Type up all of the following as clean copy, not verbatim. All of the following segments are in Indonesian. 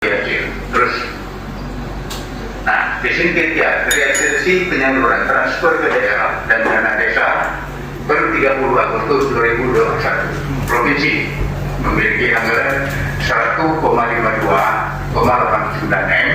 Terus, nah di sini ketiga realisasi penyaluran transfer ke daerah dan dana desa per 30 Agustus 2021 provinsi memiliki anggaran 1,52,89 M,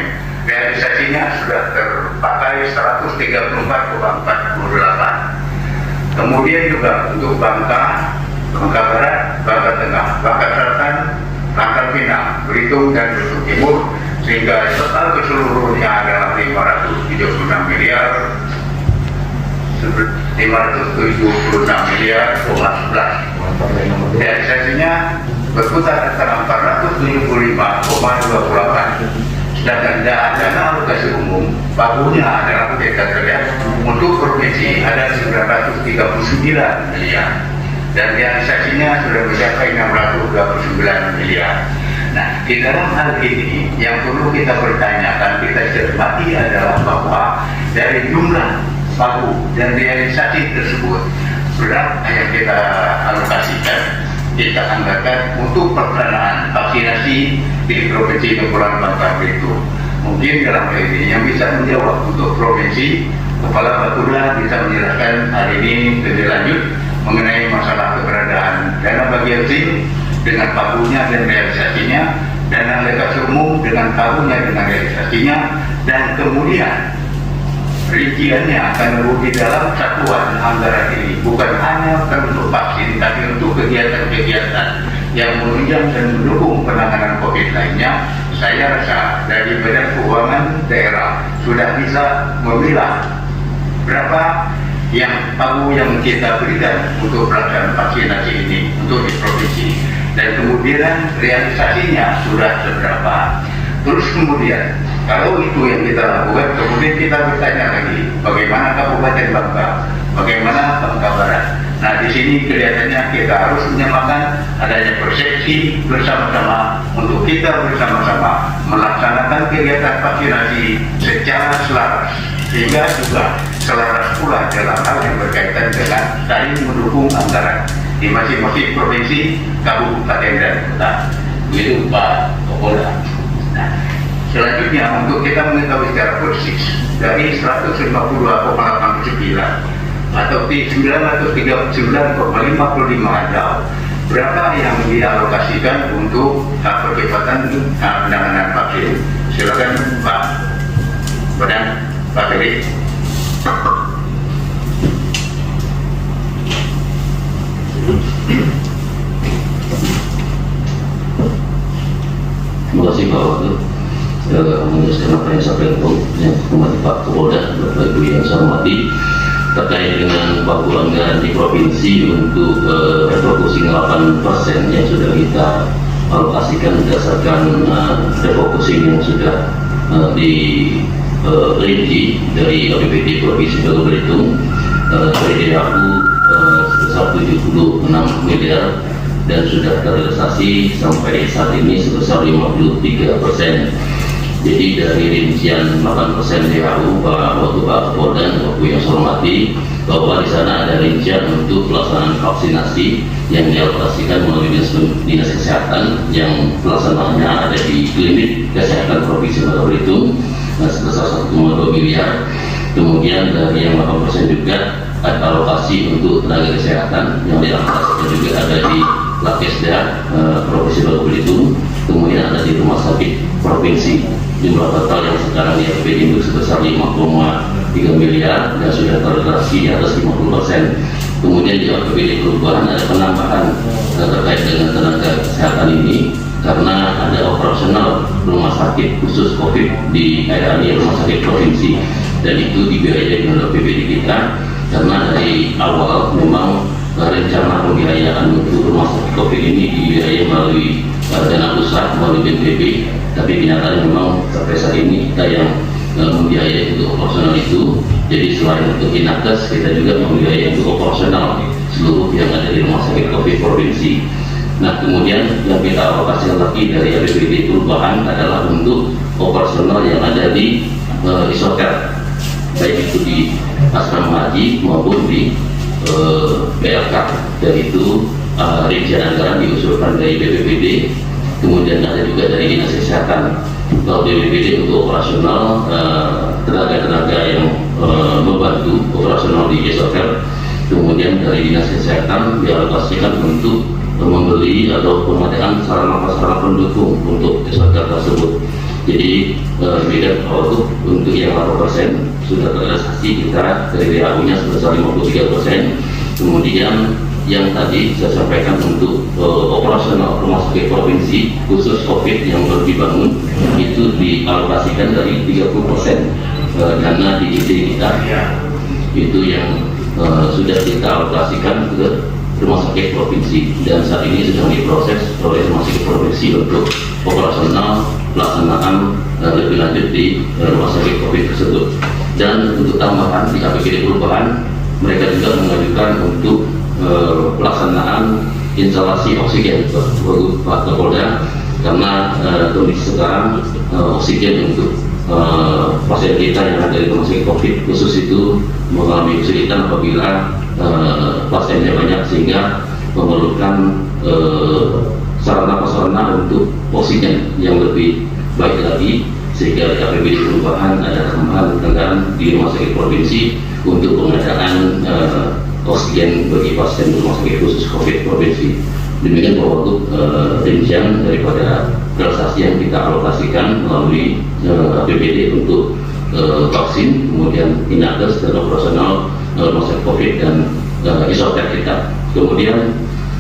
realisasinya sudah terpakai 134,48. Kemudian juga untuk Bangka Barat, Bangka Tengah, Bangka Selatan, Pangkal Pinang, Belitung dan Belitung Timur, sehingga total keseluruhnya adalah 576 miliar 576 miliar 11. Realisasinya berputar antara 475,28. Sedangkan dana alokasi umum bakunya adalah kita lihat untuk provinsi ada 939 miliar dan realisasinya sudah mencapai 629 miliar. Nah, di dalam hal ini yang perlu kita pertanyakan, kita cermati adalah bahwa dari jumlah baku dan realisasi tersebut berapa yang kita alokasikan, kita anggarkan untuk pelaksanaan vaksinasi di Provinsi Kepulauan Bangka Belitung. Mungkin dalam hal ini yang bisa menjawab untuk provinsi, Kepala Bapeda bisa menjelaskan hari ini lebih lanjut mengenai masalah keberadaan dana bagian SIM dengan pagunya dan realisasinya, dana alokasi umum dengan pagunya dengan realisasinya, dan kemudian rinciannya akan di dalam satuan anggaran ini bukan hanya untuk vaksin tapi untuk kegiatan-kegiatan yang menunjang dan mendukung penanganan COVID lainnya. Saya rasa dari Badan Keuangan Daerah sudah bisa memilah berapa yang pagu yang kita berikan untuk pelaksanaan vaksinasi ini untuk di provinsi, dan kemudian realisasinya sudah seberapa. Terus kemudian kalau itu yang kita lakukan, kemudian kita bertanya lagi bagaimana Kabupaten Bangka, bagaimana Bangka Barat. Nah, di sini kelihatannya kita harus menyamakan adanya persepsi bersama-sama untuk kita bersama-sama melaksanakan kegiatan vaksinasi secara selaras, sehingga juga selaras pula dalam hal yang berkaitan dengan saling mendukung anggaran di masing-masing provinsi, kabupaten dan kota. Begitu Pak Kapolda. Nah, selanjutnya untuk kita mengetahui secara persis dari 152,89 atau 939,55 jauh berapa yang dialokasikan untuk percepatan penanganan vaksin. Silakan Pak Badan, Pak Ferry. Terima kasih Pak Wakil menjelaskan apa yang saya sampaikan, yang hormati Pak Kapolda, Bapak Ibu yang saya hormati, terkait dengan pagu anggaran di provinsi untuk refocusing 8% yang sudah kita alokasikan berdasarkan refocusing yang sudah rinci dari APBD Provinsi Bangka Belitung dari DAU sebesar 76 miliar dan sudah terrealisasi sampai saat ini sebesar 53%. Jadi dari rincian 8% DAU waktu Pak Kapolda dan waktu yang saya hormati, bahwa di sana ada rincian untuk pelaksanaan vaksinasi yang dialokasikan melalui Dinas Kesehatan yang pelaksanaannya ada di Klinik Kesehatan Provinsi Bangka Belitung sebesar 1,2 miliar. Kemudian dari yang 8% juga ada alokasi untuk tenaga kesehatan yang dialokasikan juga ada di Lakesda Provinsi Bangka Belitung, kemudian ada di Rumah Sakit Provinsi. Jumlah total yang sekarang di APBD itu sebesar 5,3 miliar dan sudah terrealisasi di atas 50%. Kemudian di APBD perubahan ada penambahan terkait dengan tenaga kesehatan ini karena ada operasional rumah sakit khusus COVID di RRI Rumah Sakit Provinsi, dan itu dibiayai dengan APBD kita karena dari awal memang rencana pembiayaan untuk rumah sakit COVID ini dibiayai melalui dana pusat melalui BNPB, tapi kenyataannya memang sampai saat ini kita yang membiayai untuk operasional itu. Jadi selain untuk Inakes, kita juga membiayai untuk operasional seluruh yang ada di rumah sakit COVID provinsi. Nah, kemudian yang kita alokasikan lagi dari APBD perubahan adalah untuk operasional yang ada di isoter, baik itu di asrama haji maupun di BLK, dan itu rincian anggaran diusulkan dari BPBD, kemudian ada juga dari Dinas Kesehatan. BPBD untuk operasional tenaga-tenaga yang membantu operasional di isoter. Kemudian dari Dinas Kesehatan dialokasikan untuk membeli atau pemakaian sarana-prasarana pendukung untuk isoter tersebut. Jadi beda kalau untuk yang 8% sudah terrealisasi kita dari WHO-nya sebesar 53%. Kemudian yang tadi saya sampaikan untuk operasional rumah sakit provinsi khusus COVID yang baru dibangun itu dialokasikan dari 30% dana DID kita itu yang sudah kita alokasikan ke rumah sakit provinsi, dan saat ini sedang diproses oleh rumah sakit provinsi untuk operasional pelaksanaan lebih lanjut di rumah sakit COVID tersebut. Dan untuk tambahan di APBD perubahan, mereka juga mengajukan untuk pelaksanaan instalasi oksigen Pak Kapolda, karena kondisi sekarang oksigen untuk pasien kita yang ada di rumah sakit COVID khusus itu mengalami kesulitan apabila pasiennya banyak, sehingga memerlukan sarana-prasarana untuk oksigen yang lebih baik lagi, sehingga di APBD perubahan ada tambahan anggaran di rumah sakit provinsi untuk pengadaan oksigen bagi pasien rumah sakit khusus COVID provinsi. Demikian Pak Wagub rincian daripada realisasi yang kita alokasikan melalui APBD untuk vaksin, kemudian inakes dan operasional rumah sakit COVID dan isoter kita. Kemudian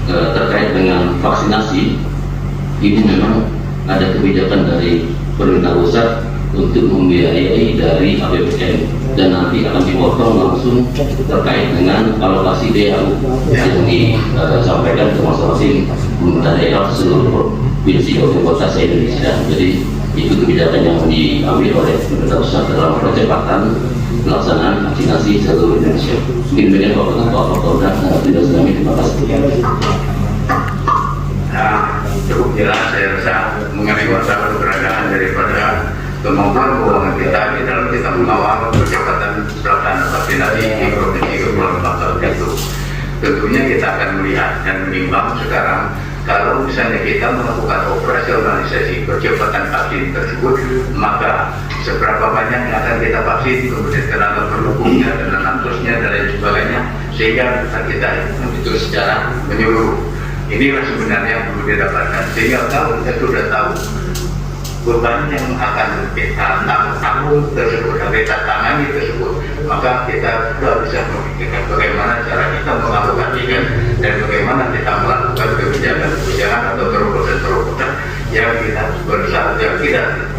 terkait dengan vaksinasi, ini memang ada kebijakan dari pemerintah pusat untuk membiayai dari APBN, dan nanti akan dipotong langsung terkait dengan alokasi DAU yang disampaikan ke masing-masing pemerintah daerah seluruh provinsi dan kota se-Indonesia. Jadi itu kebijakan yang diambil oleh pemerintah pusat dalam percepatan pelaksanaan vaksinasi seluruh Indonesia. Mungkin bagian Pak Kapolda tidak selama. Terima kasih. Cukup jelas saya rasa mengenai masalah keberadaan daripada kemampuan keuangan kita di dalam kita mengawal percepatan pelaksanaan vaksinasi di provinsi Kepulauan Bangka itu. Tentunya kita akan melihat dan menimbang sekarang kalau misalnya kita melakukan operasionalisasi percepatan vaksin tersebut, maka seberapa banyak yang akan kita vaksin, kemudian tenaga pendukungnya dan terusnya dan lain sebagainya, sehingga bisa kita itu secara menyeluruh. Inilah sebenarnya yang perlu didapatkan, sehingga kalau kita sudah tahu beban yang akan kita tanggung tersebut, kita tangani tersebut, maka kita sudah bisa memikirkan bagaimana cara kita mengalokasikan dan bagaimana kita melakukan kebijakan atau terobosan yang kita bersama, yang tidak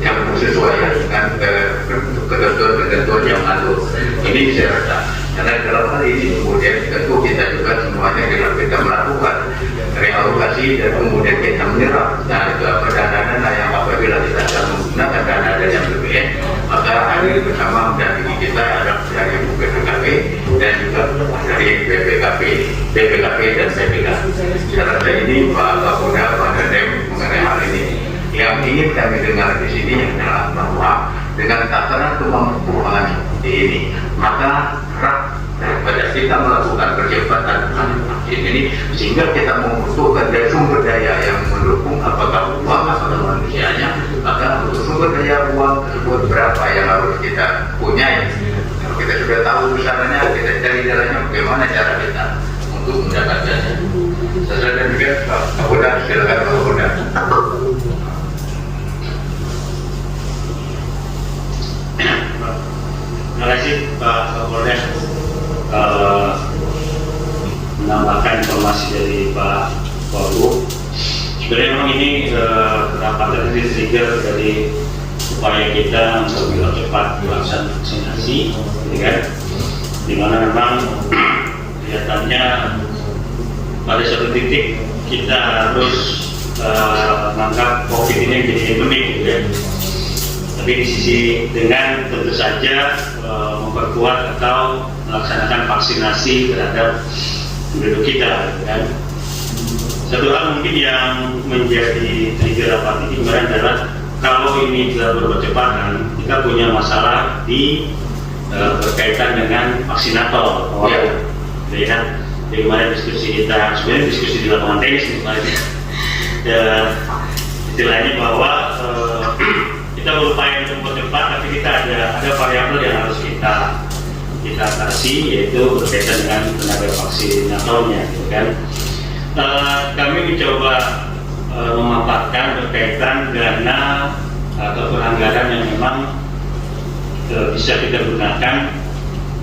yang sesuai dengan ketentuan yang ada. Ini saya rasa. Karena dalam hal ini kemudian tentu kita juga semuanya kita melakukan realokasi dan kemudian kita menyerap dana-dana yang apabila kita akan menggunakan dana yang lebih, maka hadir bersama mendampingi kita ada dari BPKP dan juga dari BPKP dan BPK. Saya rasa ini Pak Kapolda, Pak Dadem mengenai hal ini. Yang ingin kami dengar di sini adalah bahwa dengan tatanan keuangan seperti ini, maka daripada kita melakukan percepatan vaksin ini, sehingga kita membutuhkan dari sumber daya yang mendukung, apakah uang atau manusianya, maka untuk sumber daya uang tersebut berapa yang harus kita punyai. Kalau kita sudah tahu besarannya, kita cari jalannya bagaimana cara kita untuk mendapatkannya. Sesuai dan juga Pak Kapolda, silakan Pak Kapolda. Terima kasih Pak Kapolda. Menambahkan informasi dari Pak Wagub. Sebenarnya memang ini rapat tadi trigger dari upaya kita untuk mempercepat pelaksanaan vaksinasi, kan? Di mana memang kelihatannya pada satu titik kita harus menganggap COVID ini menjadi endemik, kan? Tapi di sisi dengan tentu saja memperkuat atau melaksanakan vaksinasi terhadap penduduk kita, kan? Satu hal mungkin yang menjadi trigger rapat ini kemarin adalah kalau ini tidak berkecepatan, kita punya masalah di berkaitan dengan vaksinator. Ya, jadi kemarin diskusi kita, sebenarnya diskusi di lapangan tenis kemarin. Istilahnya bahwa kita atasi, yaitu berkaitan dengan tenaga vaksinatornya, gitu kan. Kami mencoba memaparkan berkaitan dana atau anggaran yang memang bisa kita gunakan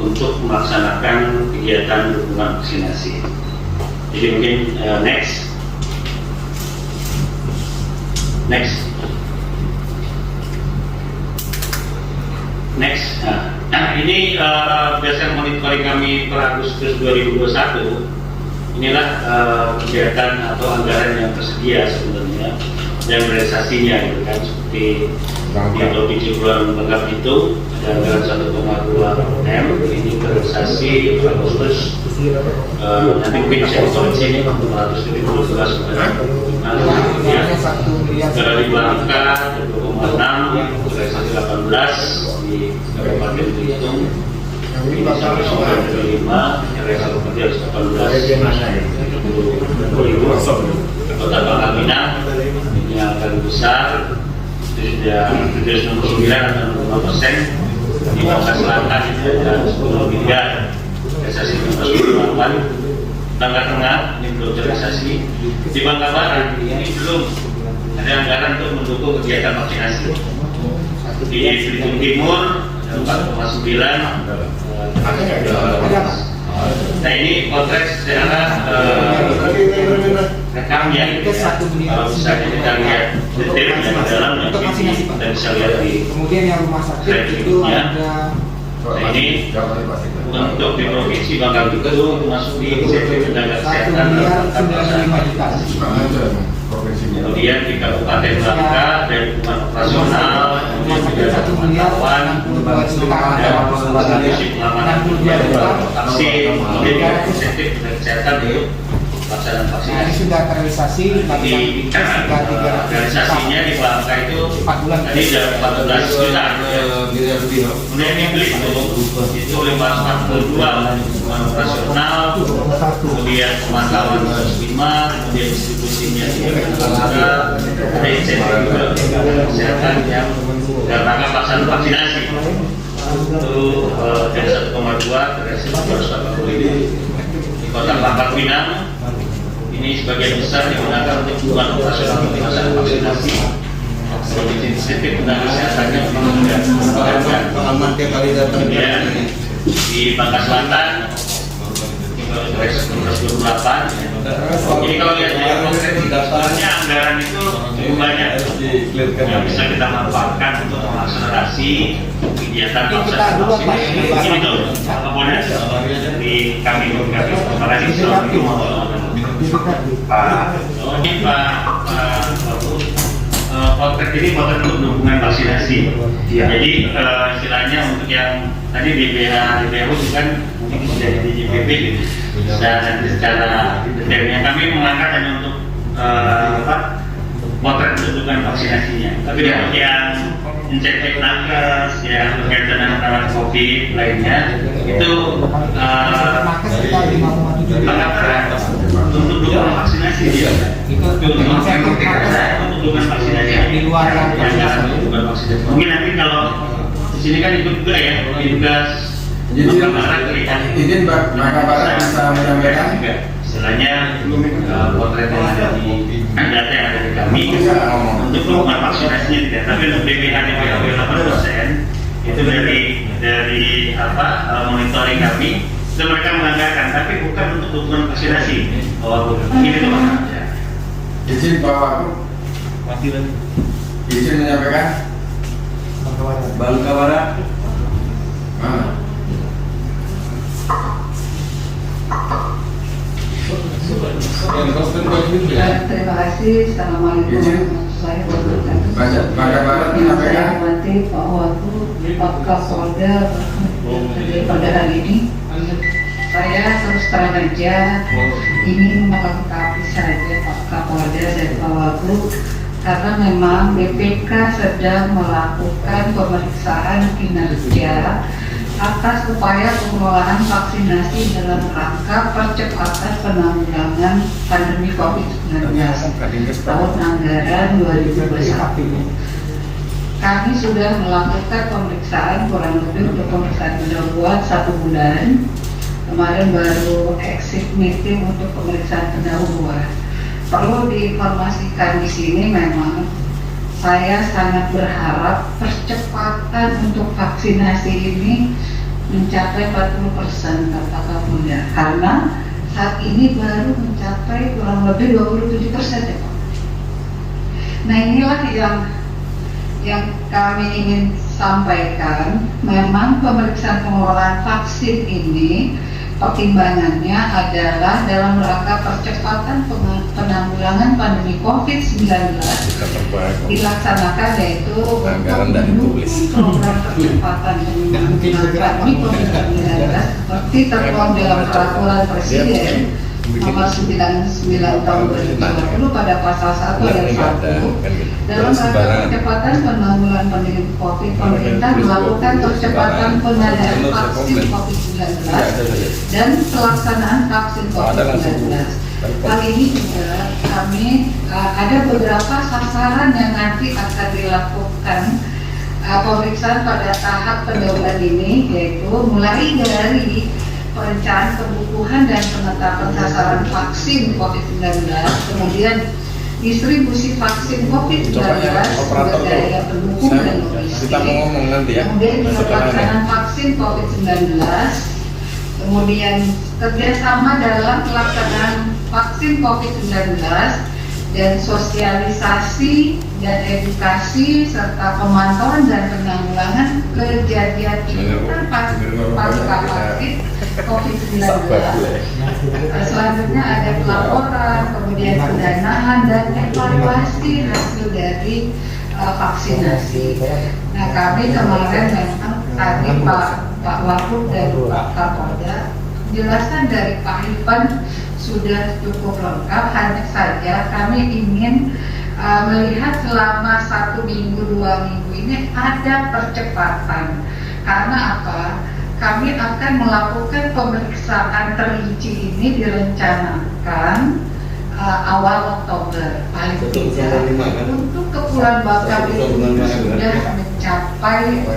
untuk melaksanakan kegiatan dukungan vaksinasi. Jadi mungkin next. Nah, ini berdasarkan monitoring kami per Agustus 2021. Inilah kegiatan atau anggaran yang tersedia sebenarnya dan realisasinya, gitu kan, seperti di Provinsi Kepulauan Bangka itu ada anggaran 1,2 M, ini realisasi Agustus. Nanti mungkin saya koreksi ini 412 di Bangka 2,6, realisasi 18 di Kabupaten Belitung. Ini sampai 95, realisasi 18 Kota Bangka Pinang, ini yang paling besar, itu sudah 79 atau 5%. Di Bangka Selatan itu ada 10 miliar, realisasi 19,8. Bangka Tengah ini belum terrealisasi. Di Bangka Barat ini belum ada anggaran untuk mendukung kegiatan vaksinasi. Di Belitung Timur ada 4,9. Nah, ini kontrak secara rekamnya, kalau misalnya kita lihat detailnya di dalam, kita bisa lihat di kemudian yang rumah sakit itu berikutnya. ada. Nah, ini untuk di provinsi Bangka Belitung masuk di insentif tenaga kesehatan 4,5 kemudian di Kabupaten Bangka dari dukungan operasional, kemudian juga ada pemantauan dan institusi pengamanan vaksin, kemudian juga insentif tenaga kesehatan untuk pelaksanaan Nah, ini vaksinasi. sudah terrealisasi Di realisasinya di Bangka itu tadi sudah 14 juta. Kemudian di Belitung itu 542 dukungan operasional, kemudian pemantauan 105, kemudian distribusinya ada insentif juga untuk kesehatan yang dalam rangka pelaksanaan vaksinasi itu dari 1,2 ke 285. Di Kota Bangka Pinang ini sebagian besar digunakan untuk dukungan operasional pelaksanaan vaksinasi. Insentif tenaga kesehatannya pengaman tiap kali datang. kemudian di Bangka Selatan 128. Jadi kalau lihat dari konkret sebenarnya anggaran itu cukup banyak yang bisa kita manfaatkan untuk mengakselerasi kegiatan vaksinasi. Ini tuh komponen di kami. Terima kasih. Ini kontrak ini kontrak untuk dukungan vaksinasi. Jadi istilahnya untuk yang tadi DBHU kan mungkin sudah di JPP dan secara detailnya kami mengangkat hanya untuk kontrak untuk dukungan vaksinasinya. Tapi untuk yang insentif nakes, yang berkaitan dengan perawat COVID lainnya itu Nakes kita 5,7 mengangkat untuk dukungan vaksinasi dia. Untuk dukungan vaksinasi di luar yang dukungan vaksinasi. Mungkin nanti kalau di sini kan ikut juga ya, tugas Bangka Barat terlihat. Izin Pak, Bangka Barat bisa menyampaikan. Istilahnya potret yang ada di data yang ada di kami untuk dukungan vaksinasinya tidak, tapi untuk DPH 8% itu dari monitoring kami itu mereka menganggarkan, tapi bukan untuk dukungan vaksinasi. Ini tuh Pak. Izin Pak Wagub. Izin menyampaikan. Bangka Barat. Mana? Terima kasih. Assalamualaikum warahmatullahi wabarakatuh. Bangka Barat menyampaikan. Saya Mati Pak Wagub, Pak Kapolda pada hari ini. Saya terus terang aja ingin melengkapi saja Pak Kapolda dan Pak Wagub karena memang BPK sedang melakukan pemeriksaan kinerja atas upaya pengelolaan vaksinasi dalam rangka percepatan penanggulangan pandemi COVID-19 tahun anggaran 2021. kami sudah melakukan pemeriksaan kurang lebih untuk pemeriksaan pendahuluan 1 bulan. Kemarin baru exit meeting untuk pemeriksaan pendahuluan. Perlu diinformasikan di sini memang saya sangat berharap percepatan untuk vaksinasi ini mencapai 40% kata Kapolda, karena saat ini baru mencapai kurang lebih 27% ya Pak. Nah inilah yang kami ingin sampaikan. Memang pemeriksaan pengelolaan vaksin ini pertimbangannya adalah dalam rangka percepatan penanggulangan pandemi COVID-19 dilaksanakan, yaitu Anggaran dari publis. program percepatan penanggulangan pandemi COVID-19 seperti tertuang dalam peraturan Presiden nomor 99 tahun 2020 pada pasal 1 ayat 1. Dalam rangka percepatan penanggulangan pandemi COVID, pemerintah melakukan percepatan pengadaan vaksin COVID-19 dan pelaksanaan vaksin COVID-19. Kali ini juga kami ada beberapa sasaran yang nanti akan dilakukan pemeriksaan pada tahap pendahuluan ini, yaitu mulai dari perencanaan kebutuhan dan penetapan sasaran vaksin COVID-19, kemudian distribusi vaksin COVID-19, sumber daya pendukung dan logistik, kemudian pelaksanaan vaksin COVID-19, kemudian kerjasama dalam pelaksanaan vaksin COVID-19 dan sosialisasi dan edukasi serta pemantauan dan penanggulangan kejadian ikutan pasca vaksin COVID-19. Selanjutnya ada pelaporan, kemudian pendanaan dan evaluasi hasil dari vaksinasi. Nah kami kemarin memang tadi Pak Wagub dan Pak Kapolda penjelasan dari Pak Ivan sudah cukup lengkap. Hanya saja kami ingin melihat selama 1 minggu 2 minggu ini ada percepatan. Karena apa? Kami akan melakukan pemeriksaan terinci ini direncanakan awal Oktober paling tidak. Untuk Kepulauan Bangka Belitung sudah mencapai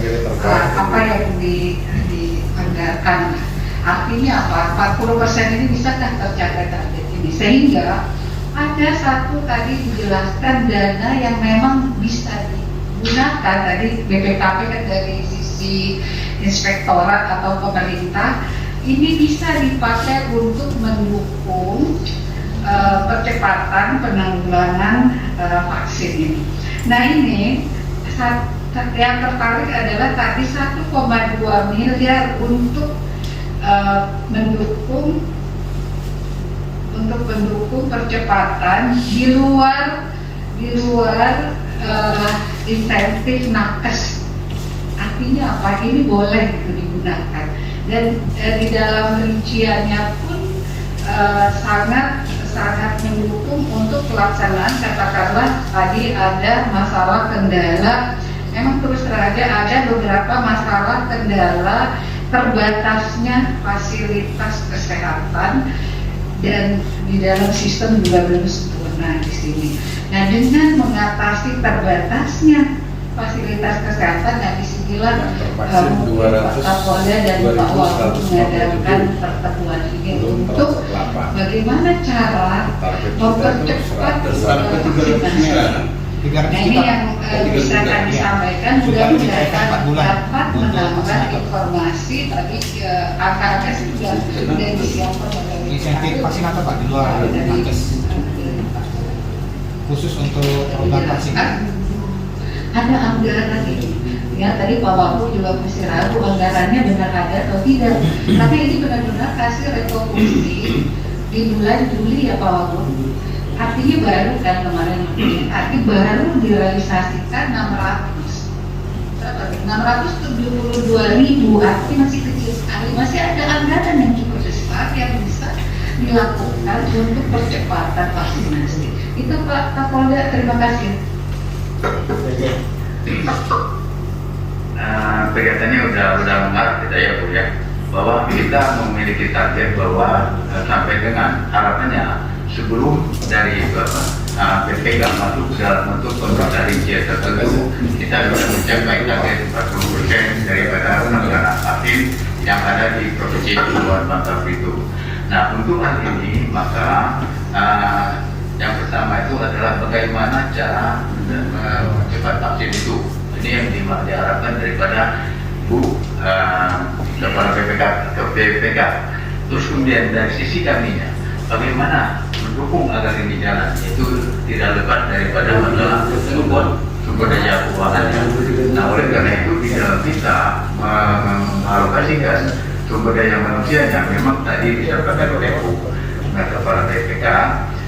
apa yang dianggarkan. Artinya apa? 40% ini bisakah tercapai target ini? Sehingga ada satu tadi dijelaskan dana yang memang bisa digunakan. Tadi BPKP kan dari sisi inspektorat atau pemerintah, ini bisa dipakai untuk mendukung percepatan penanggulangan vaksin ini. Nah ini yang tertarik adalah tadi 1,2 miliar untuk mendukung percepatan di luar insentif nakes. Artinya apa? Ini boleh itu digunakan, dan di dalam rinciannya pun sangat mendukung untuk pelaksanaan. Katakanlah tadi ada masalah kendala, memang terus terang ada beberapa masalah kendala terbatasnya fasilitas kesehatan, dan di dalam sistem juga belum sempurna di sini. Nah dengan mengatasi terbatasnya fasilitas kesehatan, nah disinilah Pak Kapolda dan Pak Wagub mengadakan pertemuan ini untuk bagaimana cara mempercepat vaksinasi. Nah ini yang bisa kami sampaikan, mudah-mudahan dapat menambah informasi. Tadi angka-angka sudah disiapkan oleh insentif vaksin apa Pak di luar nakes khusus untuk program vaksin? Ada anggaran ini. Ya tadi Pak Wagub juga masih ragu anggarannya benar ada atau tidak. Tapi ini benar-benar kasih rekomendasi di bulan Juli ya Pak Wagub. Artinya baru kan kemarin, artinya baru direalisasikan 672.000, artinya masih kecil sekali. Masih ada anggaran yang cukup besar yang bisa dilakukan untuk percepatan vaksinasi. Itu Pak Kapolda, terima kasih. Kegiatannya udah mengarah kita ya Bu ya, bahwa kita memiliki target bahwa sampai dengan harapannya sebelum dari PPK masuk dalam bentuk kontrak rincian tertentu, kita sudah mencapai target 40% daripada pelaksanaan vaksin yang ada di Provinsi Kepulauan Bangka Belitung. Nah, untuk hal ini maka yang pertama itu adalah bagaimana cara mempercepat vaksin itu. Ini yang diharapkan daripada Bu Kepala PPK. Terus kemudian dari sisi kaminya, bagaimana mendukung agar ini jalan, itu tidak lepas daripada masalah sumber daya keuangannya. Nah, oleh karena itu di dalam kita mengalokasikan sumber daya manusianya, memang tadi disampaikan oleh Bu Kepala PPK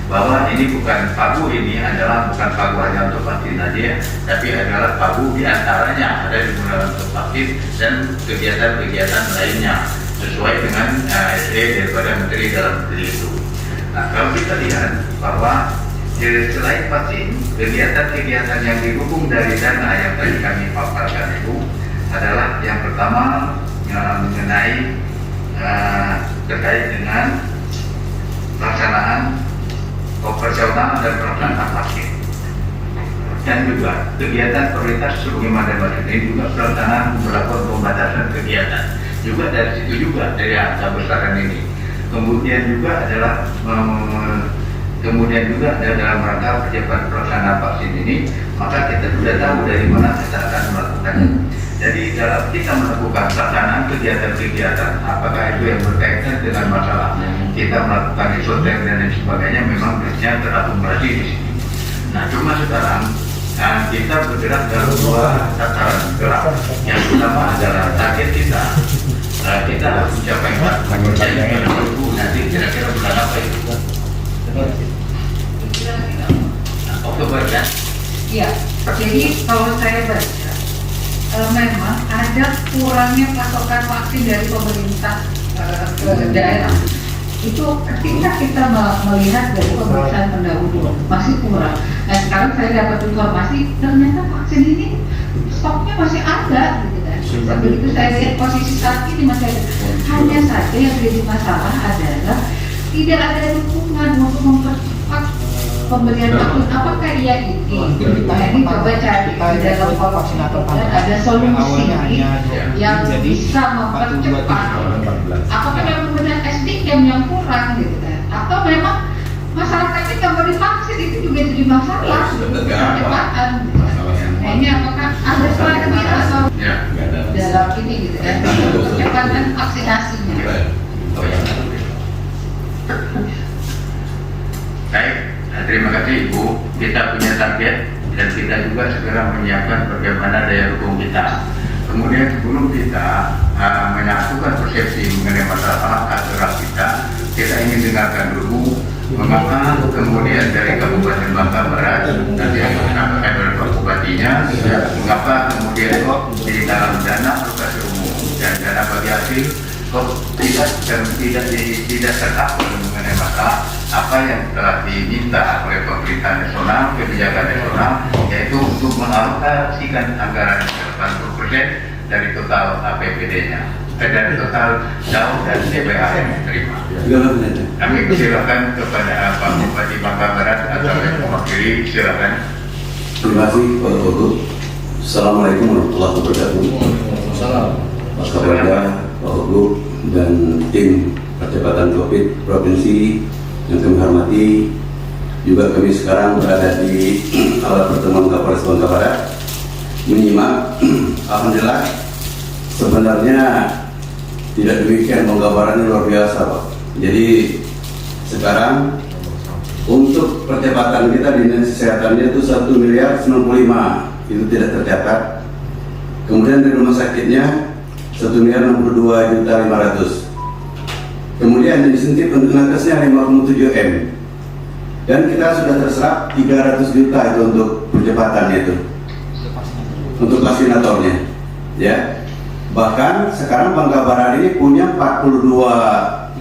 bahwa ini bukan pagu, ini adalah bukan pagu hanya untuk vaksin saja, tapi adalah pagu diantaranya ada digunakan untuk vaksin dan kegiatan-kegiatan lainnya sesuai dengan SD daripada Menteri Dalam Negeri itu. Nah, kalau kita lihat bahwa selain vaksin, kegiatan-kegiatan yang didukung dari dana yang tadi kami paparkan itu adalah yang pertama mengenai terkait dengan pelaksanaan operasional dan pelaksanaan vaksin, dan juga kegiatan prioritas sebagaimana ini juga pelaksanaan melakukan pembatasan kegiatan juga dari situ juga dari angka besaran ini. Kemudian juga adalah dalam rangka percepatan pelaksanaan vaksin ini, maka kita sudah tahu dari mana kita akan melakukannya. Jadi dalam kita melakukan pelaksanaan kegiatan-kegiatan, apakah itu yang berkaitan dengan masalah kita melakukan isoter dan lain sebagainya, memang biasanya terakumulasi di sini. Nah, cuma sekarang kita bergerak dalam dua tataran gerak. Yang pertama adalah target kita harus mencapai 40% nanti kira-kira bulan apa itu? Oktober ya? Iya, jadi kalau saya baca, memang ada kurangnya pasokan vaksin dari pemerintah ke daerah. Itu ketika kita melihat dari pemeriksaan pendahulu masih kurang. Nah, sekarang saya dapat informasi ternyata vaksin ini stoknya masih ada, gitu kan. Begitu saya lihat posisi saat ini masih ada. Hanya saja yang jadi masalah adalah tidak ada dukungan untuk mempercepat pemberian vaksin. Apakah iya ini? Nah, ini coba cari di dalam vaksinator ada solusi yang bisa mempercepat. Apakah memang benar SDM yang kurang gitu kan? Atau memang masyarakatnya nggak mau divaksin, itu juga jadi masalah percepatan. Nah, ini apakah ada strategi atau dalam ini gitu kan? Percepatan vaksinasinya. Baik, terima kasih Ibu. Kita punya target dan kita juga segera menyiapkan bagaimana daya dukung kita. Kemudian sebelum kita menyatukan persepsi mengenai masalah hak gerak kita ingin dengarkan dulu mengapa kemudian dari Kabupaten Bangka Barat nanti yang disampaikan oleh Pak Bupatinya, mengapa kemudian kok di dalam dana alokasi umum dan dana bagi hasil kok tidak terkapul mengenai masalah apa yang telah diminta oleh pemerintah nasional, kebijakan nasional, yaitu untuk mengalokasikan anggaran 80% dari total APBD-nya, dari total DAU dan DPA yang diterima. Kami silakan kepada Pak Bupati Bangka Barat atau yang mewakili, silakan. Terima kasih Pak Guru. Assalamualaikum warahmatullahi wabarakatuh. Mas Kapolda, Pak Guru dan tim percepatan COVID Provinsi yang kami hormati, juga kami sekarang berada di alat pertemuan Kapolres Bangka Barat menyimak. Alhamdulillah, sebenarnya tidak demikian, penggambarannya luar biasa Pak. Jadi sekarang untuk percepatan kita di dinas kesehatannya itu 1 miliar 95 itu tidak tercatat. Kemudian di rumah sakitnya 1 miliar 62.500. Kemudian insentif untuk nakesnya 57 M. Dan kita sudah terserap 300 juta itu untuk percepatannya itu, untuk vaksinatornya, ya. Bahkan sekarang Bangka Barat ini punya 42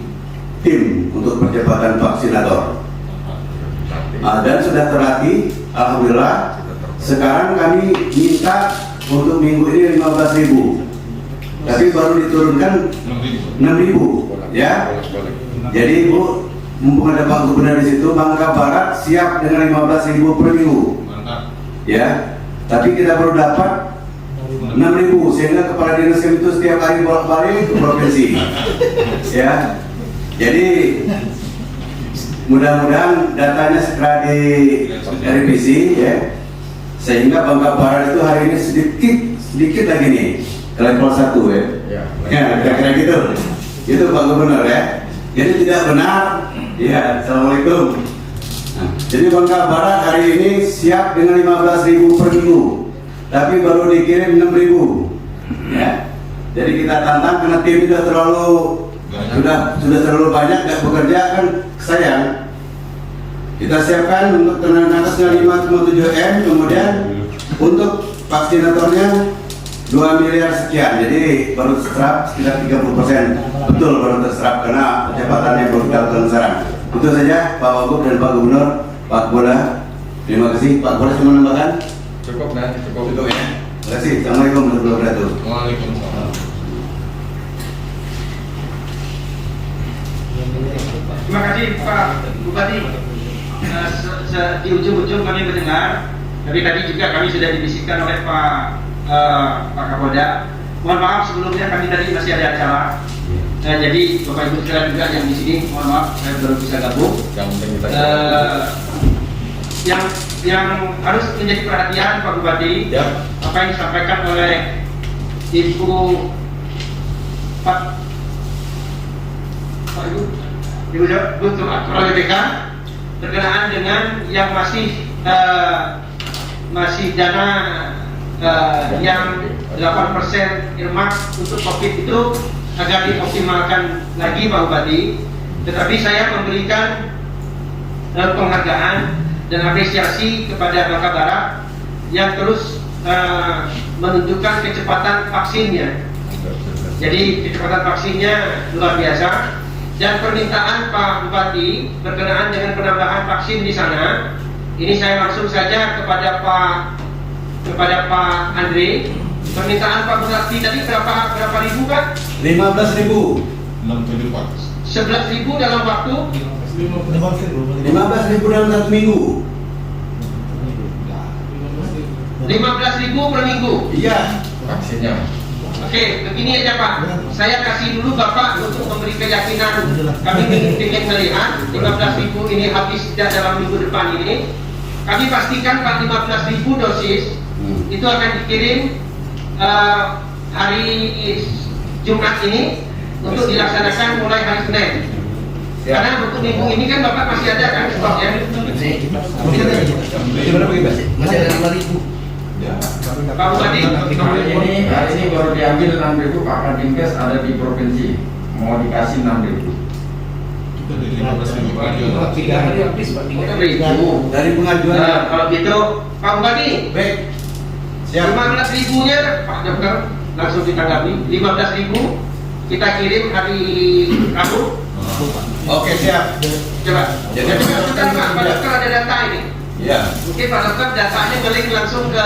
tim untuk percepatan vaksinator. Dan sudah terlatih, alhamdulillah. Sekarang kami minta untuk minggu ini 15.000, tapi baru diturunkan 6.000, ya. Jadi Bu, mumpung ada Pak Gubernur di situ, Bangka Barat siap dengan 15.000 per minggu. Ya, tapi kita baru dapat 6.000, sehingga kepala dinas kami itu setiap hari bolak-balik ke provinsi. Ya, jadi mudah-mudahan datanya segera direvisi, ya, sehingga Bangka Barat itu hari ini sedikit lagi nih ke level 1, ya. Ya, kira-kira gitu. Itu Pak Gubernur, ya. Jadi tidak benar. Ya, assalamualaikum. Nah, jadi Bangka Barat hari ini siap dengan 15.000 per minggu, tapi baru dikirim 6.000. Ya, jadi kita tantang karena tim sudah terlalu banyak dan bekerja kan sayang. Kita siapkan untuk tenaga nakesnya 5,7 M, kemudian untuk vaksinatornya 2 miliar sekian, jadi baru terserap sekitar 30%. Betul baru terserap karena percepatannya baru kita lakukan sekarang. Itu saja Pak Wagub dan Pak Gubernur, Pak Bola. Terima kasih. Pak Bola cuma menambahkan? Cukup ya. Terima kasih. Assalamualaikum warahmatullahi wabarakatuh. Waalaikumsalam. Terima kasih Pak Bupati. Di ujung-ujung kami mendengar, tapi tadi juga kami sudah dibisikkan oleh Pak Kapolda. Mohon maaf sebelumnya kami tadi masih ada acara. Jadi Bapak Ibu sekalian juga yang di sini, mohon maaf saya baru bisa gabung. Yang harus menjadi perhatian Pak Bupati, apa yang disampaikan oleh Ibu Pak Ibu Kepala BPK berkenaan dengan yang masih dana yang 8% earmark untuk COVID itu agar dioptimalkan lagi Pak Bupati. Tetapi saya memberikan penghargaan dan apresiasi kepada Bangka Barat yang terus menunjukkan kecepatan vaksinnya. Jadi kecepatan vaksinnya luar biasa. Dan permintaan Pak Bupati berkenaan dengan penambahan vaksin di sana, ini saya langsung saja kepada Pak Andre. Permintaan Pak Bupati tadi berapa ribu Pak? 15.000. 11.000 dalam waktu 15.000 dalam 1 minggu. 15.000 per minggu. Iya. Vaksinnya. Oke, begini aja Pak. Saya kasih dulu Bapak untuk memberi keyakinan. Kami ingin melihat 15.000 ini habis dalam minggu depan ini. Kami pastikan Pak 15.000 dosis itu akan dikirim hari Jumat ini untuk dilaksanakan mulai hari Senin. Karena untuk minggu ini kan Bapak masih ada kan stoknya. Masih ada 5.000. Pak Bupati, Hari ini baru diambil 6.000, Pak Kadinkes ada di provinsi mau dikasih 6.000. Tiga hari habis Pak. 3.000. Dari pengajuan. Nah, kalau gitu Pak Bupati, Baik. Siap. 15.000-nya Pak Dokter langsung ditanggapi. 15.000 kita kirim hari Rabu. Oke, siap. Coba. Jadi Pak Dokter ada data ini. Ya. Mungkin Pak Dokter datanya ngelik langsung ke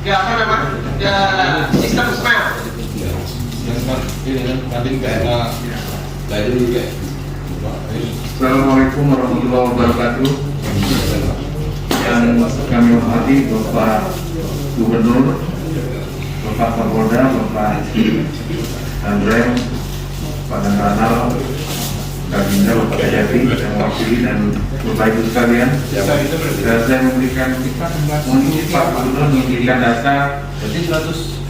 apa nama? Ke sistem smart. Assalamualaikum warahmatullahi wabarakatuh. Yang kami hormati Bapak Gubernur, Bapak Kapolda, Bapak Andre, Pak Danranal, Kak Dinda, Bapak Kajati, yang mewakili dan Bapak Ibu sekalian. Saya memberikan Pak Gubernur memberikan data.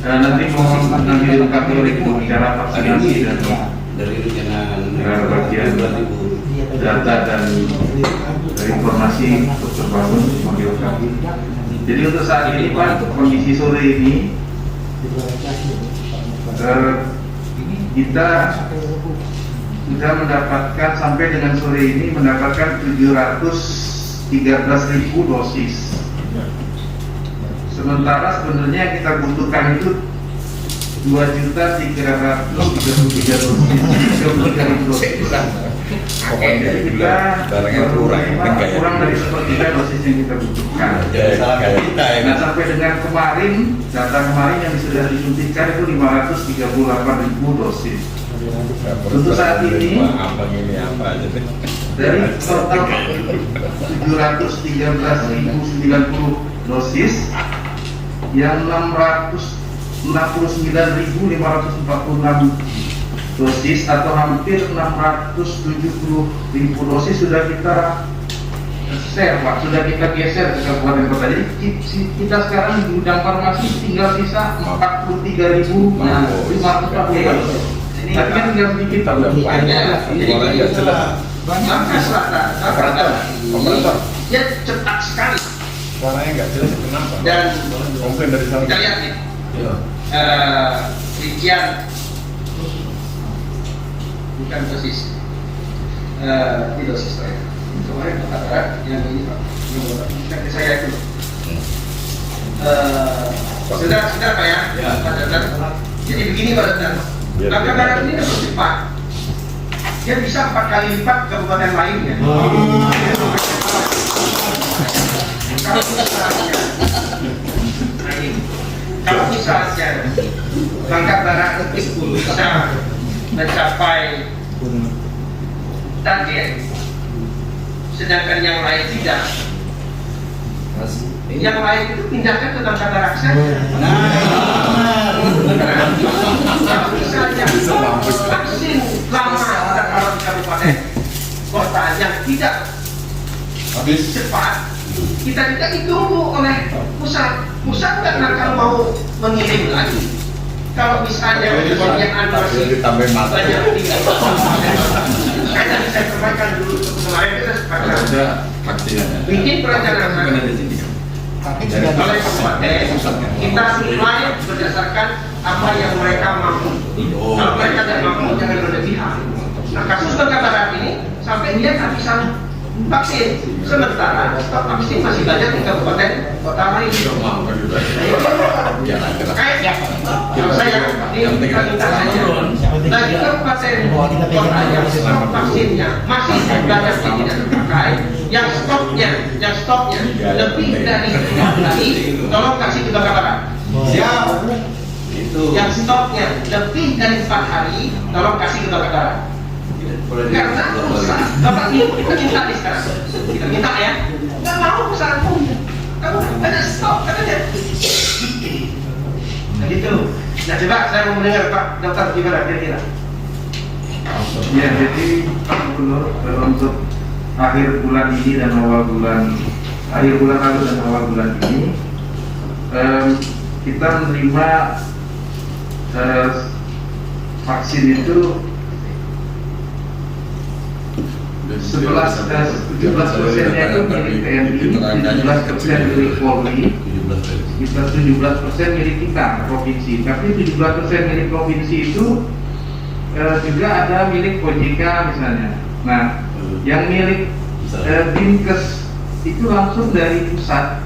Nanti mohon dilengkapi oleh bicara vaksinasi dan bagian data dan informasi untuk terbangun sebagai kami. Jadi untuk saat ini Pak, kondisi sore ini kita sudah mendapatkan sampai dengan sore ini mendapatkan 713.000 dosis. Sementara sebenarnya yang kita butuhkan itu 2.333.000 dosis. Jadi kita kurang dari sepertiga dosis yang kita butuhkan. Nah sampai dengan kemarin, data kemarin yang sudah disuntikan itu 538.000 dosis. Untuk saat ini dari total 713.090 dosis, yang 669.546 dosis atau hampir 670.000 dosis sudah kita share, Pak, sudah kita geser ke kabupaten kota. Jadi kita sekarang di gudang farmasi tinggal sisa 43.540. Tapi kan tinggal sedikit. Langkah selatan, dia cepat sekali. Suaranya nggak jelas kenapa? Dan Komplain dari sana. kita lihat nih, rincian bukan dosis, ini dosis saya. Kemarin kata yang ini Pak, yang saya itu. Sudah Pak ya, Pak Dandan. Jadi begini Pak Dandan, langkah darat ini lebih cepat. Dia bisa 4 kali lipat kabupaten lainnya. Kalau misalnya Bangka Barat itu bisa mencapai target, sedangkan yang lain tidak, yang lain itu pindahkan ke Bangka Barat saja. Kalau misalnya vaksin lama kalau di kabupaten kota yang tidak cepat, kita tidak ditunggu oleh pusat nggak akan mau mengirim lagi. Kalau misalnya persediaan masih banyak tidak, saya sampaikan dulu kemarin kita sepakat bikin perencanaan oleh kabupaten, kita mulai berdasarkan apa yang mereka mampu. Kalau mereka tidak mampu, jangan berlebihan. Nah, kasus Bangka Barat ini sampai dia tak bisa vaksin, sementara stok vaksin masih banyak di kabupaten kota lain. Kalau saya minta saja bagi kabupaten kota yang stok vaksinnya masih banyak yang tidak terpakai, yang stoknya lebih dari 5 hari, tolong kasih ke Bangka Barat. Yang stoknya lebih dari 4 hari, tolong kasih ke Bangka Barat. Karena perusahaan, Bapak ini kita minta nih sekarang, kita minta ya, nggak mau perusahaan punya, kamu ada stok, katanya. Nah gitu. Nah coba saya mau mendengar Pak Dokter gimana kira-kira? Ya, jadi Pak Gubernur, untuk akhir bulan ini dan akhir bulan lalu dan awal bulan ini, kita menerima vaksin itu 17% itu milik TNI, 17% milik Polri, kita 17% milik kita provinsi. Tapi 17% milik provinsi itu juga ada milik OJK misalnya. Nah, yang milik Dinkes itu langsung dari pusat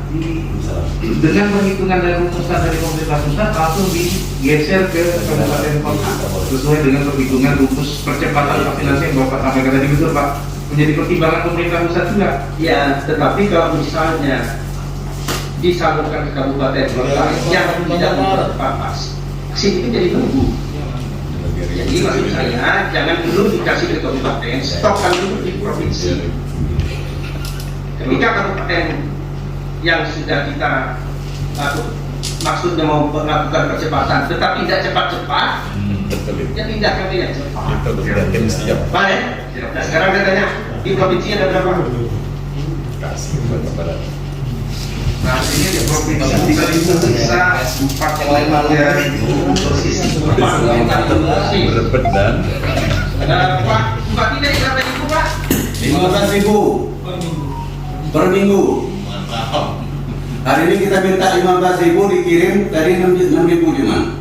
dengan perhitungan dan rumusan dari pemerintah pusat langsung digeser ke kabupaten kota sesuai dengan perhitungan rumus percepatan vaksinasi yang Bapak sampaikan tadi, betul Pak? Menjadi pertimbangan pemerintah pusat juga. Ya, tetapi kalau misalnya disalurkan ke kabupaten kota yang tidak mendapat vaksin itu jadi tunggu. Jadi maksud saya jangan dulu dikasih ke kabupaten, stokkan dulu di provinsi. Ketika kabupaten yang sudah kita maksudnya mau melakukan percepatan tetapi tidak cepat-cepat, ya pindahkan ke yang cepat. Baik. Nah sekarang saya tanya, di provinsi ada berapa? Nah ini di provinsi kita itu bisa 4,3 dosis. Berbeda dan Pak Bupati dari berapa ribu Pak? 15.000 per minggu. Hari ini kita minta 15.000, dikirim dari 6.000 cuman.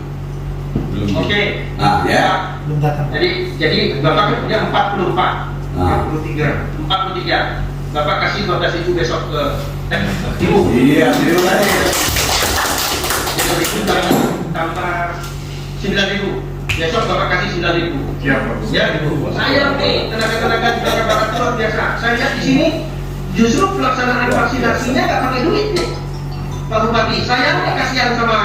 Oke. Nah ya. Jadi Bapak punya 44. Nah. 43. Bapak kasih 12.000 besok ke Ibu. Iya, terima kasih. Jadi tambah 9.000. Besok Bapak kasih 9.000. Siapa? Ya, saya nih tenaga-tenaga di Bangka Barat luar biasa. Saya lihat di sini justru pelaksanaan vaksinasinya nggak pakai duit nih, Pak Bupati. Saya nggak kasihan sama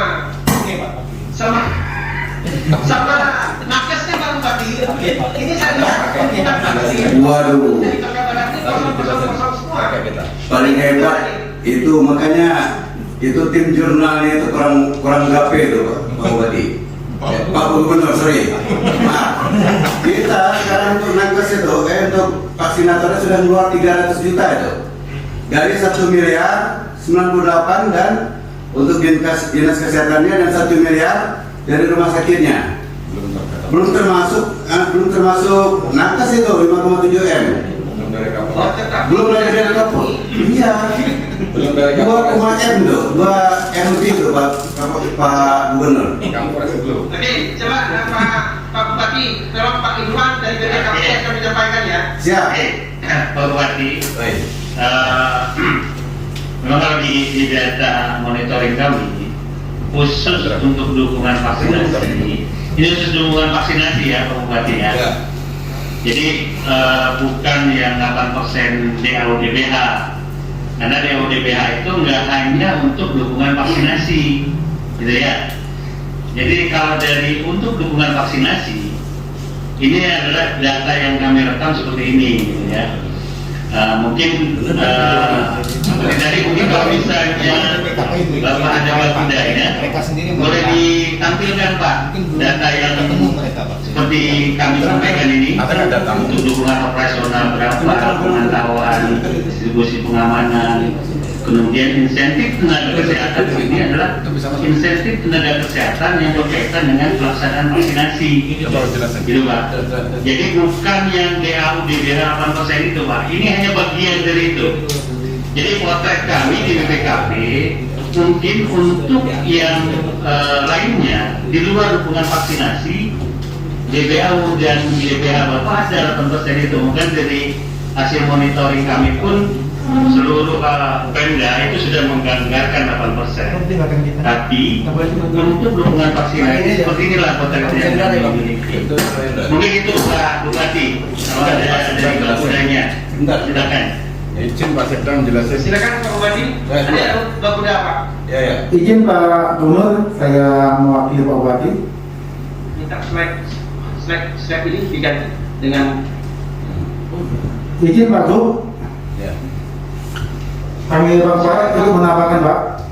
nakesnya Pak Bupati. Ini saya lihat vaksin. Waduh. Dari Bangka Barat kosong semua. Paling hebat itu, makanya itu tim jurnalnya itu kurang gape itu Pak Bupati. Pak Gubernur, sorry. Nah, kita sekarang untuk nakes itu, untuk vaksinatornya sudah keluar 300 juta itu. Dari 1 miliar 98 dan untuk dinas kesehatannya, dan 1 miliar dari rumah sakitnya. Belum termasuk nakes itu 5,7 M. Belum dari kapal. Iya. 2 M tuh, 2 M itu Pak Gubernur. Oke, coba Pak Bupati, tolong Pak Irwan dari BPKP akan menyampaikan ya. Siap. Pak Bupati, memang kalau di data monitoring kami khusus untuk dukungan vaksinasi, ini khusus dukungan vaksinasi ya Pak Bupati ya. Jadi bukan yang 8% DAU/DBH, karena DAU/DBH itu nggak hanya untuk dukungan vaksinasi, gitu ya. Jadi kalau dari untuk dukungan vaksinasi, ini adalah data yang kami rekam seperti ini, gitu ya. Mungkin seperti tadi, mungkin kalau misalnya Bapak ada waktunya, boleh ditampilkan Pak data yang seperti kami sampaikan ini untuk dukungan operasional berapa, pemantauan, distribusi pengamanan, kemudian insentif tenaga kesehatan. Ini adalah insentif tenaga kesehatan yang berkaitan dengan pelaksanaan vaksinasi, gitu Pak. Jadi bukan yang DAU/DBH 8% itu Pak, ini hanya bagian dari itu. Jadi potret kami di BPKP mungkin untuk yang lainnya di luar dukungan vaksinasi, DBAU dan DBH Bapak ada 8% itu. Mungkin dari hasil monitoring kami pun seluruh Pemda itu sudah menganggarkan 8%. Tapi untuk dukungan vaksinasi seperti inilah potretnya yang kami miliki. Mungkin itu Pak Bupati, kalau ada dari kelasnya. Silakan. Izin Pak Sekda menjelaskan. Silakan Pak Bupati. Ada Bapak Pak. Ya. Izin Pak Gubernur, saya mewakili Pak Bupati. Minta slide ini diganti dengan Izin Pak Gub. Ya. Kami Bapak itu menambahkan Pak.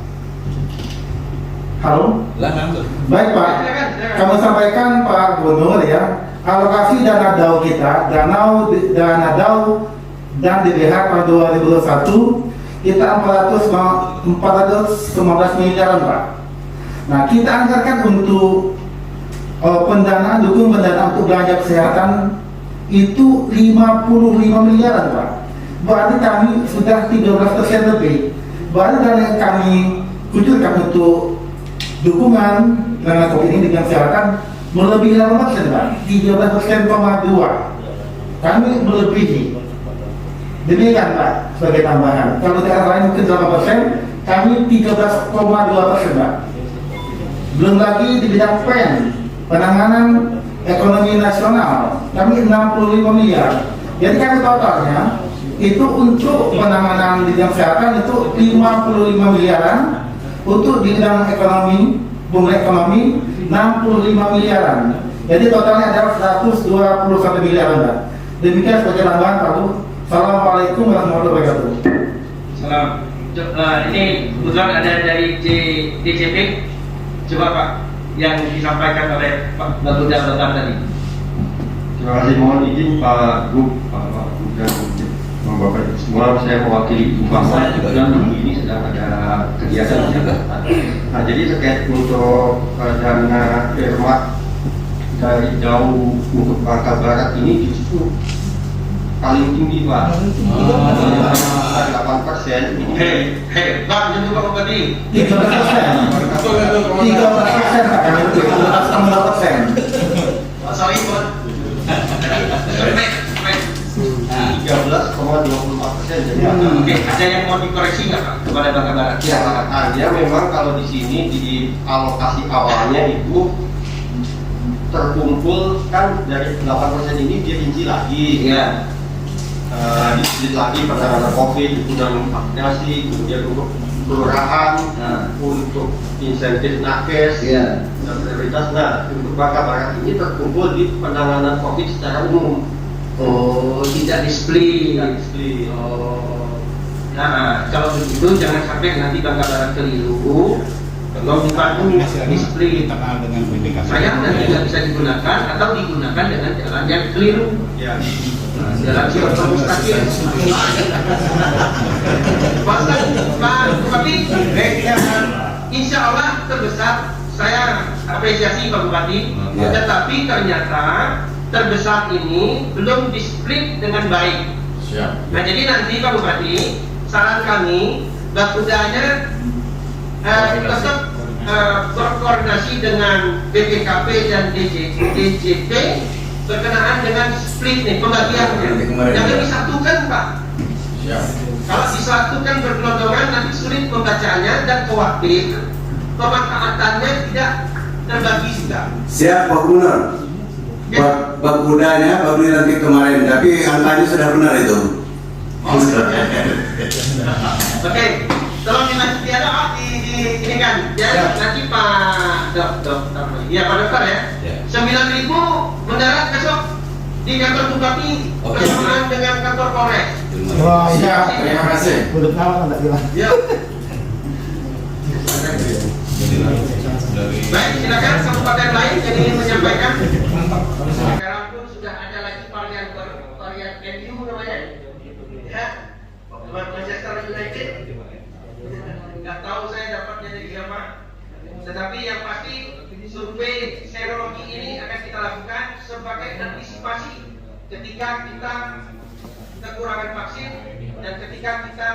Halo. Baik Pak. Kami sampaikan Pak Gubernur ya, alokasi dana DAU kita, dana DAU dan DBH pada 2021 kita 415 miliaran Pak. Nah, kita anggarkan untuk pendanaan, dukung pendanaan untuk belanja kesehatan itu 55 miliaran Pak. Berarti kami sudah 13% lebih. Berarti dana yang kami kucurkan untuk dukungan dengan COVID ini dengan kesehatan melebihi 8% Pak, 13,2. Kami melebihi. Demikian Pak, sebagai tambahan. Kalau daerah lain mungkin 8%, kami 13,2% Pak. Belum lagi di bidang penanganan ekonomi nasional, kami 65 miliar. Jadi kami totalnya itu untuk penanganan di bidang kesehatan itu 55 miliaran, untuk di bidang ekonomi, pemulihan ekonomi 65 miliaran. Jadi totalnya adalah 121 miliaran Pak. Demikian sebagai tambahan Pak Bu. Assalamualaikum warahmatullahi wabarakatuh. salam. Ini kebetulan ada dari DJP. Coba Pak, yang disampaikan oleh Pak Bapak tadi. Terima kasih, mohon izin Pak Gub, Pak dan Bapak semua, saya mewakili Bapak dan ini sedang ada kegiatan di Jakarta. Nah, jadi terkait untuk dana Irmat dari jauh untuk Bangka Barat ini justru paling tinggi Pak. 8%. Hei, Pak, itu Pak Bupati. 13%. 13% Pak, kami itu 13,2%. Sorry, Pak. 13,24%. Jadi Oke, ada yang mau dikoreksi nggak Pak kepada Bangka Barat? ya, dia memang kalau di sini di alokasi awalnya itu terkumpul kan dari 8% ini dia rinci lagi. Iya. Displit lagi penanganan COVID, kemudian vaksinasi, kemudian untuk kelurahan, untuk insentif nakes, dan prioritas. Nah, untuk Bangka Barat ini terkumpul di penanganan COVID secara umum. Oh, tidak display. Asli. Oh. Nah, kalau begitu jangan sampai nanti barang keliru. Kalau dibantu display sayang dan tidak bisa digunakan atau digunakan dengan jalan yang keliru. Ya. Jalan sirotol mustaqim. Tapi insya Allah terbesar saya apresiasi Pak Bupati. Ya. Tetapi ternyata terbesar ini belum di-split dengan baik. Siap. Nah jadi nanti Pak Bupati, saran kami bakudanya tetap berkoordinasi dengan BPKP dan DJP berkenaan dengan split nih pembagiannya. Jangan disatukan Pak. Siap. Kalau disatukan bergelondongan nanti sulit pembacaannya dan khawatir pemanfaatannya tidak terbagi juga. Siap Pak Gubernur. Bak kudanya baru dilantik kemarin, tapi angkanya sudah benar itu. Oke, tolong dilanjut ya Dok, ini kan, ya nanti Pak ya Pak Dokter ya. 9.000 mendarat besok di kantor Bupati bersamaan dengan kantor Polres. Wah, Siap. Terima kasih. Udah kawan enggak bilang. Ya. Baik, silakan kabupaten lain yang ingin menyampaikan. Sekarang pun sudah ada lagi varian MU namanya, ya, Manchester United. Nggak tahu saya dapatnya dari siapa. Tetapi yang pasti survei serologi ini akan kita lakukan sebagai antisipasi ketika kita kekurangan vaksin dan ketika kita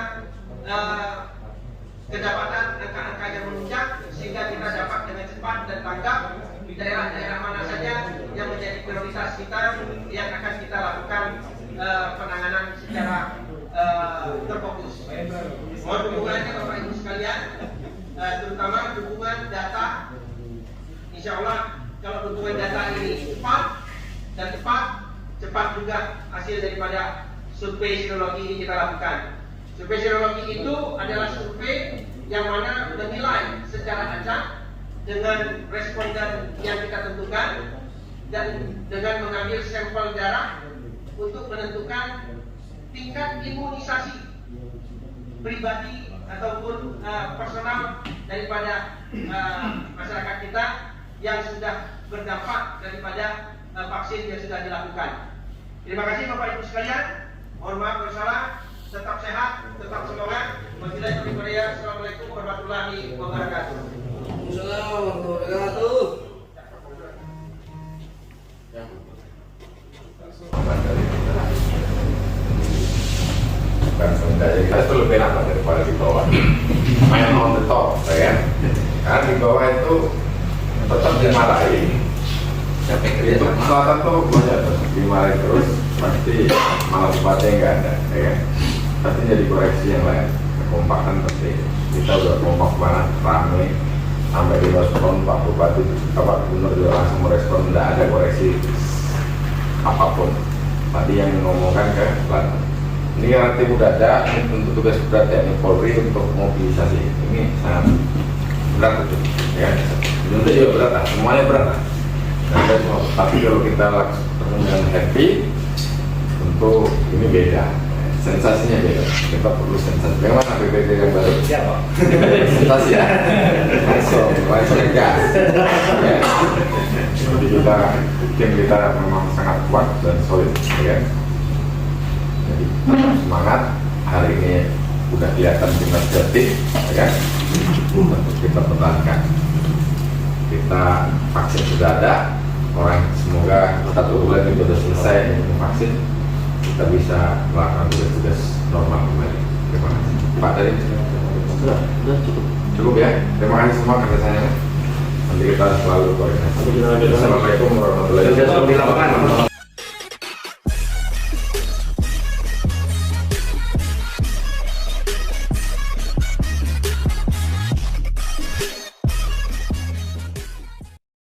kedapatan angka-angka yang menunjang sehingga kita dapat dengan cepat dan tanggap di daerah-daerah mana saja yang menjadi prioritas kita yang akan kita lakukan penanganan secara terfokus. Mohon dukungannya Bapak Ibu sekalian, terutama dukungan data. Insya Allah kalau dukungan data ini cepat juga hasil daripada survei serologi ini kita lakukan. Survei serologi itu adalah survei yang mana menilai secara acak dengan responden yang kita tentukan dan dengan mengambil sampel darah untuk menentukan tingkat imunisasi pribadi ataupun personal daripada masyarakat kita yang sudah berdampak daripada vaksin yang sudah dilakukan. Terima kasih Bapak Ibu sekalian. Mohon maaf kalau salah. Tetap sehat, tetap semangat. Assalamualaikum warahmatullahi wabarakatuh. Assalamualaikum warahmatullahi Jadi kita itu lebih enak daripada di bawah. Main on the top, ya. Karena di bawah itu tetap dimarahi. Itu selatan tuh banyak dimarahi terus, pasti malah bupati nggak ada, ya kan? Pasti jadi koreksi yang lain. Kekompakan penting. Kita udah kompak banget, rame, sampai di respon Pak Bupati, Pak Gubernur juga langsung merespon, tidak ada koreksi apapun. Tadi yang ngomongkan ke Selatan. Ini nanti udah ada untuk tugas berat TNI Polri untuk mobilisasi. Ini sangat berat itu, ya. Itu juga berat lah, semuanya berat lah. Tapi kalau kita lakukan dengan happy, tentu ini beda. Sensasinya beda. Kita perlu sensasi. Bagaimana PPT yang baru? Siapa? Sensasi ya. Langsung gas. Ya. Jadi tim kita memang sangat kuat dan solid, ya. Jadi semangat. Hari ini udah kelihatan kita jati, ya. Untuk kita pertahankan. Kita vaksin sudah ada. Orang semoga 1 bulan itu sudah selesai vaksin. Kita bisa melakukan tugas-tugas normal kembali. Terima kasih. Pak tadi sudah cukup ya. Terima kasih semua kerjasama. Nanti kita selalu koordinasi. Assalamualaikum warahmatullahi wabarakatuh.